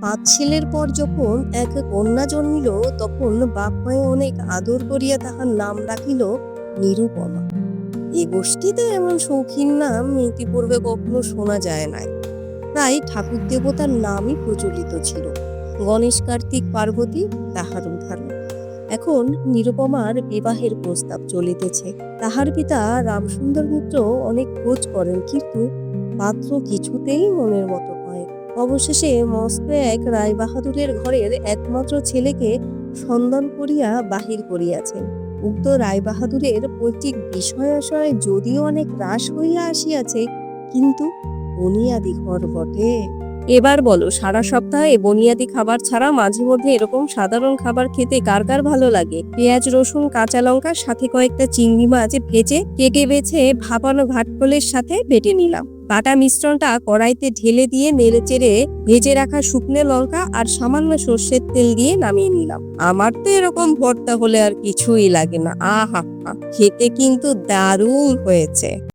পাঁচ ছেলের পর যখন এক কন্যা জন্মিল, তখন বাপ মায়ে অনেক আদর করিয়া তাহার নাম রাখিল নিরুপমা। এ গোষ্ঠীতে এমন শৌখিন নাম ইতিপূর্বে কখনো শোনা যায় নাই। প্রায় ঠাকুর দেবতার নামই প্রচলিত ছিল। গণেশ, কার্তিক, পার্বতী তাহার উদাহরণ। এখন নিরুপমার বিবাহের প্রস্তাব চলিতেছে। তাহার পিতা রামসুন্দর মিত্র অনেক খোঁজ করেন, কিন্তু পাত্র কিছুতেই মনের মতো হয়। অবশেষে মস্ত এক রায়বাহাদুরের ঘরের একমাত্র ছেলেকে সন্ধান করিয়া বাহির করিয়াছেন। উক্ত রায়বাহাদুরের পৈতৃক বিষয় আশয় যদিও অনেক হ্রাস হইয়া আসিয়াছে, কিন্তু বুনিয়াদি ঘর বটে। এবার বলো, সারা সপ্তাহে বুনিয়াদি খাবার ছাড়া মাঝে মধ্যে এরকম সাধারণ খাবার খেতে কার কার ভালো লাগে? পেঁয়াজ, রসুন, কাঁচা লঙ্কা, সাথে কয়েকটা চিংড়ি মাছ ভেজে কেটে বেছে ভাপানো ঘাটকলের সাথে বেটে নিলাম। বাটা মিশ্রণটা কড়াইতে ঢেলে দিয়ে নেড়ে চেড়ে ভেজে রাখা শুকনো লঙ্কা আর সামান্য সর্ষের তেল দিয়ে নামিয়ে নিলাম। আমার তো এরকম ভর্তা হলে আর কিছুই লাগে না। আহা, খেতে কিন্তু দারুণ হয়েছে।